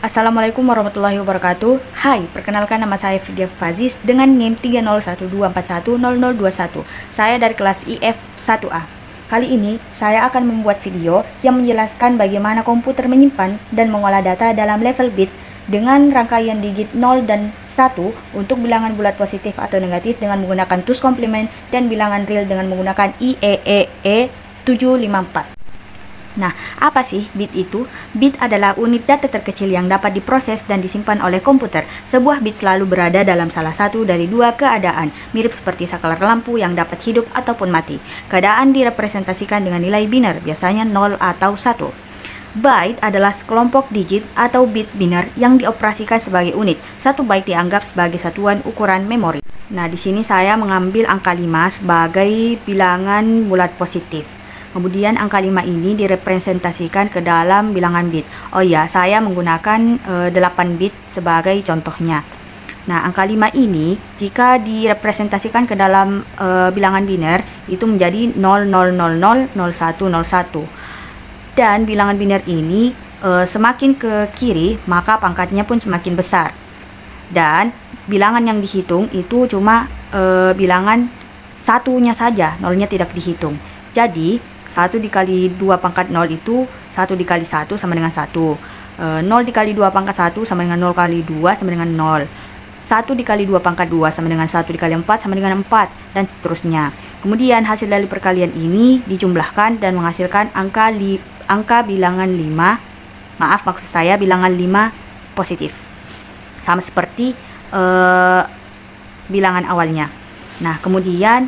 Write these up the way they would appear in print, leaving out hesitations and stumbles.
Assalamualaikum warahmatullahi wabarakatuh. Hai, perkenalkan nama saya Vidya Fazis dengan NIM 30124100021. Saya dari kelas IF 1A. Kali ini saya akan membuat video yang menjelaskan bagaimana komputer menyimpan dan mengolah data dalam level bit dengan rangkaian digit 0 dan 1 untuk bilangan bulat positif atau negatif dengan menggunakan tools komplement dan bilangan real dengan menggunakan IEEE 754. Nah, apa sih bit itu? Bit adalah unit data terkecil yang dapat diproses dan disimpan oleh komputer. Sebuah bit selalu berada dalam salah satu dari dua keadaan, mirip seperti saklar lampu yang dapat hidup ataupun mati. Keadaan direpresentasikan dengan nilai biner, biasanya 0 atau 1. Byte adalah sekelompok digit atau bit biner yang dioperasikan sebagai unit. Satu byte dianggap sebagai satuan ukuran memori. Nah, di sini saya mengambil angka 5 sebagai bilangan bulat positif. Kemudian angka 5 ini direpresentasikan ke dalam bilangan bit. Oh ya, saya menggunakan 8 bit sebagai contohnya. Nah, angka 5 ini jika direpresentasikan ke dalam bilangan biner itu menjadi 00000101. Dan bilangan biner ini semakin ke kiri maka pangkatnya pun semakin besar. Dan bilangan yang dihitung itu cuma bilangan satunya saja, nolnya tidak dihitung. Jadi 1 dikali 2 pangkat 0 itu 1 dikali 1 sama dengan 1. 0 dikali 2 pangkat 1 sama dengan 0 kali 2 sama dengan 0. 1 dikali 2 pangkat 2 sama dengan 1 dikali 4 sama dengan 4, dan seterusnya. Kemudian hasil dari perkalian ini dijumlahkan dan menghasilkan angka bilangan 5. Maaf, maksud saya bilangan 5 positif. Sama seperti bilangan awalnya. Nah, kemudian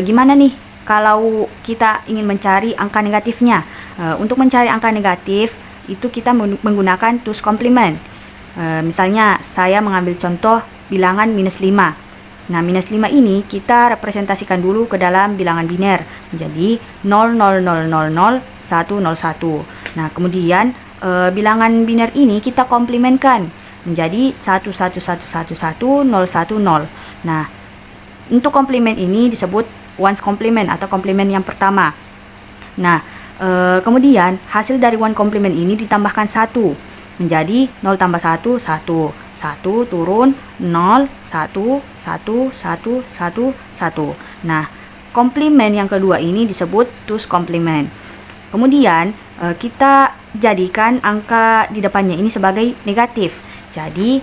gimana nih kalau kita ingin mencari angka negatifnya? Untuk mencari angka negatif itu kita menggunakan tools komplement. Misalnya saya mengambil contoh bilangan minus 5. Nah, minus 5 ini kita representasikan dulu ke dalam bilangan biner menjadi 00000101. Nah, kemudian bilangan biner ini kita komplementkan menjadi 111111010. Nah, untuk komplement ini disebut ones complement atau komplement yang pertama. Nah, kemudian hasil dari one complement ini ditambahkan 1 menjadi 0 tambah 1, 1. 1 turun 0, 1, 1, 1, 1, 1. Nah, komplement yang kedua ini disebut two's complement. Kemudian kita jadikan angka di depannya ini sebagai negatif. Jadi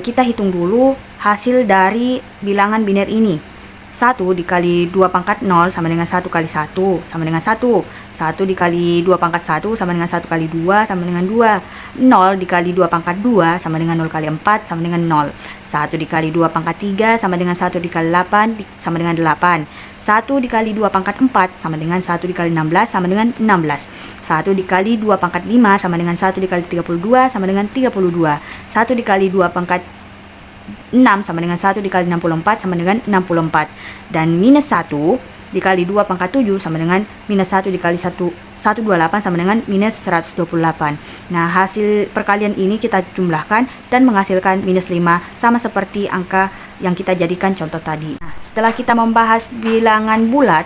kita hitung dulu hasil dari bilangan biner ini. 1 dikali 2 pangkat 0 sama dengan 1 kali 1 sama dengan 1. 1 dikali 2 pangkat 1 sama dengan 1 kali 2 sama dengan 2. 0 dikali 2 pangkat 2 sama dengan 0 kali 4 sama dengan 0. 1 dikali 2 pangkat 3 sama dengan 1 dikali 8 sama dengan 8. 1 dikali 2 pangkat 4 sama dengan 1 dikali 16 sama dengan 16. 1 dikali 2 pangkat 5 sama dengan 1 dikali 32 sama dengan 32. 1 dikali 2 pangkat 6 sama dengan 1 dikali 64 sama dengan 64. Dan minus 1 dikali 2 pangkat 7 sama dengan minus 1 dikali 128 sama dengan minus 128. Nah, hasil perkalian ini kita jumlahkan dan menghasilkan minus 5 sama seperti angka yang kita jadikan contoh tadi. Nah, setelah kita membahas bilangan bulat,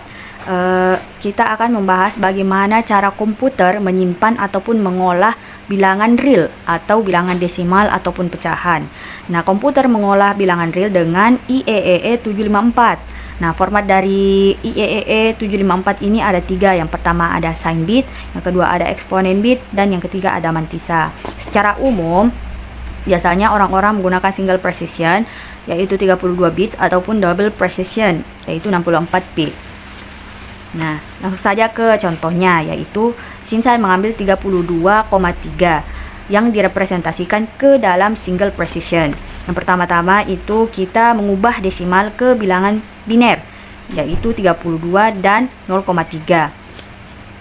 kita akan membahas bagaimana cara komputer menyimpan ataupun mengolah bilangan real atau bilangan desimal ataupun pecahan. Nah, komputer mengolah bilangan real dengan IEEE 754. Nah, format dari IEEE 754 ini ada 3. Yang pertama ada sign bit, yang kedua ada exponent bit, dan yang ketiga ada mantissa. Secara umum, biasanya orang-orang menggunakan single precision, yaitu 32 bits, ataupun double precision, yaitu 64 bits. Nah, langsung saja ke contohnya, yaitu sini saya mengambil 32,3 yang direpresentasikan ke dalam single precision. Yang pertama-tama itu kita mengubah desimal ke bilangan biner, yaitu 32 dan 0,3.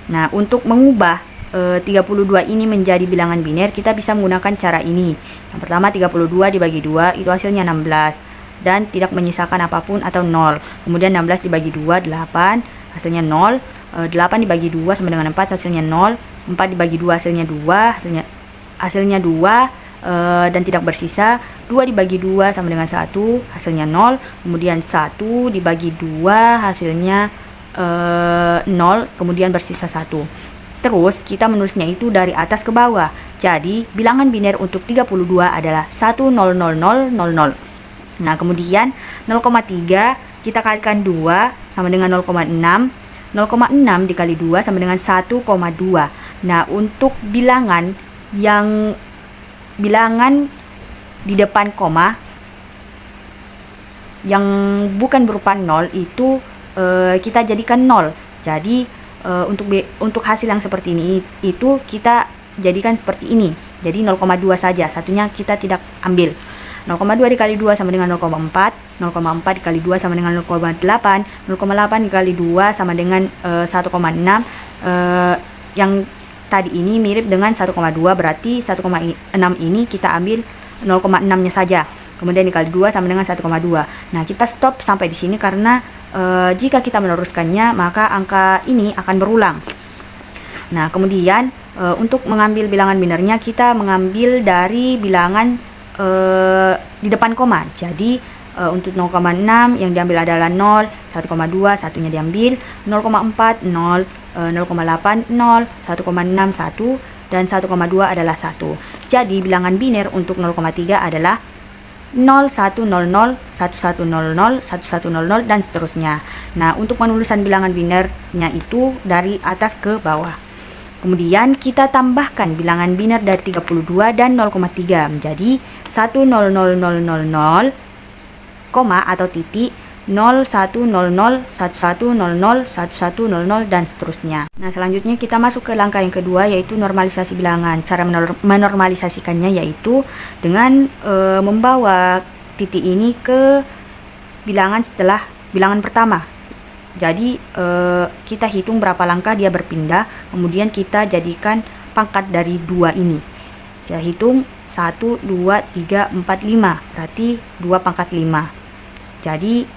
Nah, untuk mengubah 32 ini menjadi bilangan biner, kita bisa menggunakan cara ini. Yang pertama, 32 dibagi 2 itu hasilnya 16 dan tidak menyisakan apapun atau 0. Kemudian 16 dibagi 2 8, hasilnya 0. 8 dibagi 2 sama dengan 4, hasilnya 0. 4 dibagi 2 hasilnya 2, hasilnya 2 dan tidak bersisa. 2 dibagi 2 sama dengan 1, hasilnya 0. Kemudian 1 dibagi 2 hasilnya 0, kemudian bersisa 1. Terus kita menulisnya itu dari atas ke bawah. Jadi bilangan biner untuk 32 adalah 1000000. Nah, kemudian 0,3 kita kalikan 2 sama dengan 0,6. 0,6 dikali 2 sama dengan 1,2. Nah, untuk bilangan di depan koma yang bukan berupa 0 itu kita jadikan 0. Jadi untuk hasil yang seperti ini itu kita jadikan seperti ini. Jadi 0,2 saja, satunya kita tidak ambil. 0,2 dikali 2 sama dengan 0,4. 0,4 dikali 2 sama dengan 0,8. 0,8 dikali 2 sama dengan 1,6. Yang tadi ini mirip dengan 1,2, berarti 1,6 ini kita ambil 0,6 nya saja. Kemudian dikali 2 sama dengan 1,2. Nah, kita stop sampai di sini karena jika kita meneruskannya maka angka ini akan berulang. Nah, kemudian untuk mengambil bilangan binernya kita mengambil dari bilangan di depan koma. Jadi untuk 0,6 yang diambil adalah 0, 1,2 satunya diambil, 0,4 0, 0,8 0, 1,6 1 dan 1,2 adalah 1. Jadi bilangan biner untuk 0,3 adalah 0100, 1100, 1100 dan seterusnya. Nah, untuk penulisan bilangan binernya itu dari atas ke bawah. Kemudian kita tambahkan bilangan biner dari 32 dan 0,3 menjadi 1000000, koma atau titik 0100, 1100, 1100 dan seterusnya. Nah, selanjutnya kita masuk ke langkah yang kedua, yaitu normalisasi bilangan. Cara menormalisasikannya yaitu dengan membawa titik ini ke bilangan setelah bilangan pertama. Jadi kita hitung berapa langkah dia berpindah, kemudian kita jadikan pangkat dari 2 ini. Kita hitung 1, 2, 3, 4, 5, berarti 2 pangkat 5. Jadi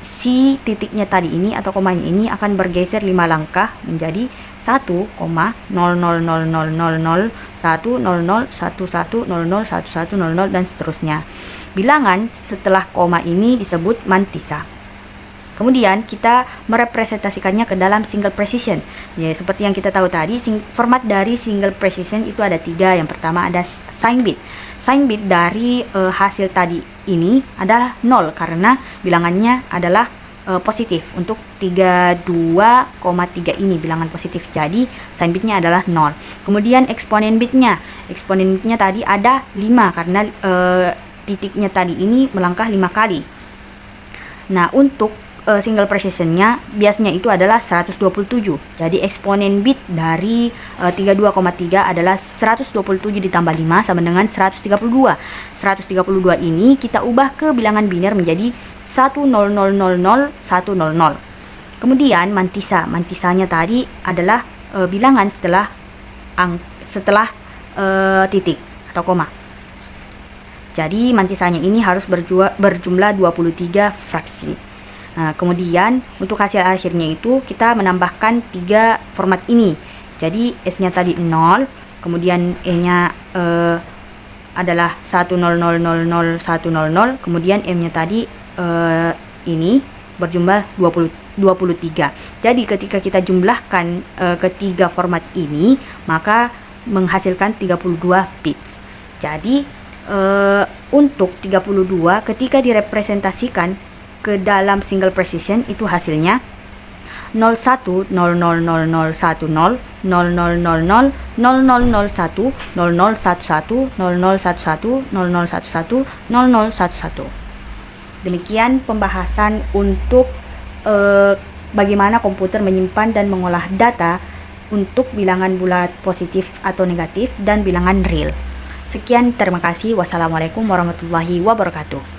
si titiknya tadi ini atau komanya ini akan bergeser 5 langkah menjadi 1,0000000, 1000000, 1100, dan seterusnya. Bilangan setelah koma ini disebut mantisa. Kemudian kita merepresentasikannya ke dalam single precision. Ya, seperti yang kita tahu tadi, format dari single precision itu ada 3. Yang pertama ada sign bit. Sign bit dari hasil tadi ini adalah 0 karena bilangannya adalah positif. Untuk 32,3 ini bilangan positif. Jadi sign bitnya adalah 0. Kemudian eksponen bitnya. Eksponen bitnya tadi ada 5 karena titiknya tadi ini melangkah 5 kali. Nah, untuk single precisionnya biasanya itu adalah 127. Jadi eksponen bit dari 32,3 adalah 127 ditambah 5 sama dengan 132. 132 ini kita ubah ke bilangan biner menjadi 100000100. Kemudian mantisanya tadi adalah bilangan setelah titik atau koma. Jadi mantisanya ini harus berjumlah 23 fraksi. Nah, kemudian untuk hasil akhirnya itu kita menambahkan 3 format ini. Jadi S-nya tadi 0, kemudian E-nya adalah 100000100, kemudian M-nya tadi ini berjumlah 23. Jadi ketika kita jumlahkan ketiga format ini, maka menghasilkan 32 bits. Jadi untuk 32 ketika direpresentasikan ke dalam single precision itu hasilnya 01000010, 0000, 0001, 0011, 0011, 0011, 0011. Demikian pembahasan untuk bagaimana komputer menyimpan dan mengolah data untuk bilangan bulat positif atau negatif dan bilangan real. Sekian, terima kasih. Wassalamualaikum warahmatullahi wabarakatuh.